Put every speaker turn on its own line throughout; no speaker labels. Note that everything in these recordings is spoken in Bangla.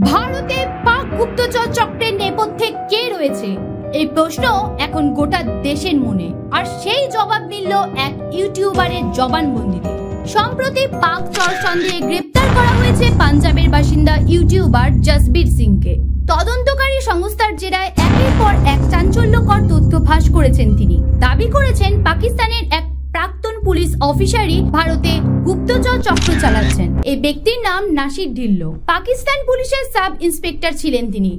ভারতে পাক গুপ্তচর চক্রের নেপথ্যে কে রয়েছে, এই প্রশ্ন এখন গোটা দেশের মনে। আর সেই জবাব মিলল এক ইউটিউবারের জবানবন্দিতে। সম্প্রতি পাক চর সন্দেহে গ্রেপ্তার করা হয়েছে পাঞ্জাবের বাসিন্দা ইউটিউবার জসবীর সিংকে। তদন্তকারী সংস্থার জেরায় একের পর এক চাঞ্চল্যকর তথ্য ফাঁস করেছেন তিনি। দাবি করেছেন পাকিস্তানের এক প্রাক্তন পুলিশ অফিসারই ভারতে গুপ্তচর চক্র চালাচ্ছেন। এই ব্যক্তির নাম নাসির ঢিল্লো। পাকিস্তান পুলিশের সাব ইন্সপেক্টর ছিলেন তিনি।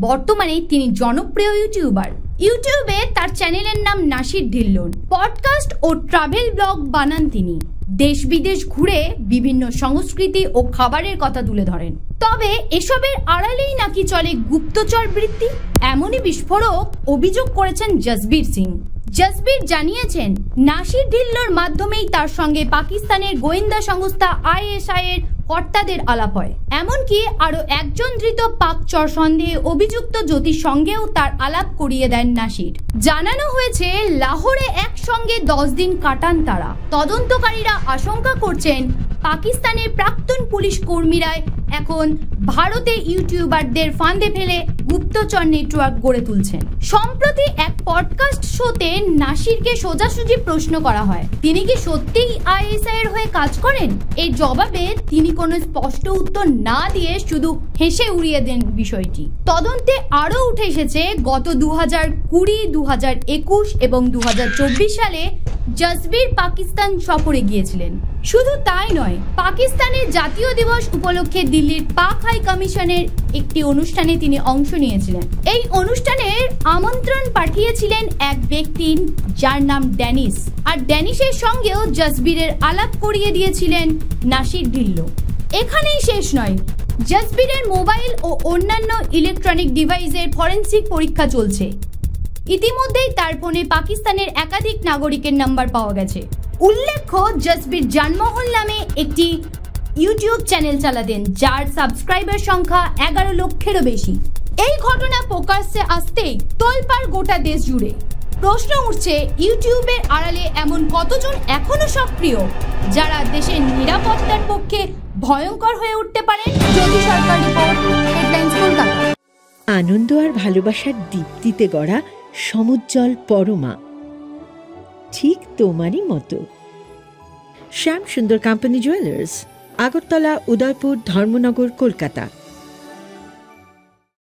বর্তমানে তিনি জনপ্রিয় ইউটিউবার। ইউটিউবে তার চ্যানেলের নাম নাসির ঢিল্লো। পডকাস্ট ও ট্রাভেল ব্লগ বানান তিনি। দেশ বিদেশ ঘুরে বিভিন্ন সংস্কৃতি ও খাবারের কথা তুলে ধরেন। তবে এসবের আড়ালেই নাকি চলে গুপ্তচর বৃত্তি, এমনই বিস্ফোরক অভিযোগ করেছেন জসবীর সিং। জসবীর জানিয়েছেন, নাসির ঢিল্লোর মাধ্যমেই তার সঙ্গে পাকিস্তানের গোয়েন্দা সংস্থা ISI এর কর্তাদের আলাপ হয়। এমনকি আরো একজন ধৃত পাক চর সন্দেহে অভিযুক্ত জ্যোতির সঙ্গেও তার আলাপ করিয়ে দেন নাসির। জানানো হয়েছে লাহোরে একসঙ্গে 10 দিন কাটান তারা। তদন্তকারীরা আশঙ্কা করছেন পাকিস্তানের প্রাক্তন পুলিশ কর্মীরাই এখন ভারতে ইউটিউবারদের ফাঁদে ফেলে গুপ্তচর নেটওয়ার্ক গড়ে তুলছেন। সম্প্রতি এক পডকাস্ট শোতে নাসিরকে সোজাসুজি প্রশ্ন করা হয়, তিনি কি সত্যিই ISI এর হয়ে কাজ করেন? এর জবাবে তিনি কোনো স্পষ্ট উত্তর না দিয়ে শুধু হেসে উড়িয়ে দেন বিষয়টি। তদন্তে আরও উঠে এসেছে গত 2020, 2021 এবং 2024 সালে জসবীর পাকিস্তান সফরে গিয়েছিলেন। শুধু তাই নয়, পাকিস্তানের জাতীয় দিবস উপলক্ষে দিল্লির পাক হাই কমিশনের একটি অনুষ্ঠানে তিনি অংশ নিয়েছিলেন। এই অনুষ্ঠানের আমন্ত্রণ পাঠিয়েছিলেন এক ব্যক্তি যার নাম ড্যানিশ। আর ড্যানিশের সঙ্গেও জসবীরের আলাপ করিয়ে দিয়েছিলেন নাসির ঢিল্লো। এখানেই শেষ নয়, জসবীরের মোবাইল ও অন্যান্য ইলেকট্রনিক ডিভাইসের ফরেনসিক পরীক্ষা চলছে। ইতিমধ্যেই তার ফোনে পাকিস্তানের একাধিক নাগরিকের নাম্বার পাওয়া গেছে। উল্লেখ্য, জসবীর জানমহল নামে একটি ইউটিউব চ্যানেল চালাতেন, যার সাবস্ক্রাইবার সংখ্যা 11 লক্ষেরও বেশি। এই ঘটনা প্রকাশ্যে আসতেই তোলপাড় গোটা দেশ জুড়ে। প্রশ্ন উঠছে, ইউটিউবের আড়ালে এমন কতজন এখনো সক্রিয়, যারা দেশের নিরাপত্তার পক্ষে ভয়ঙ্কর হয়ে উঠতে পারেন? জ্যোতি সরকার রিপোর্ট, হেডলাইন্স, কলকাতা।
আনন্দ আর ভালোবাসার দীপ্তিতে গড়া সমুজ্জ্বল পরমা, ঠিক তোমারই মতো। শ্যাম সুন্দর কোম্পানি জুয়েলার্স, আগরতলা, উদয়পুর, ধর্মনগর, কলকাতা।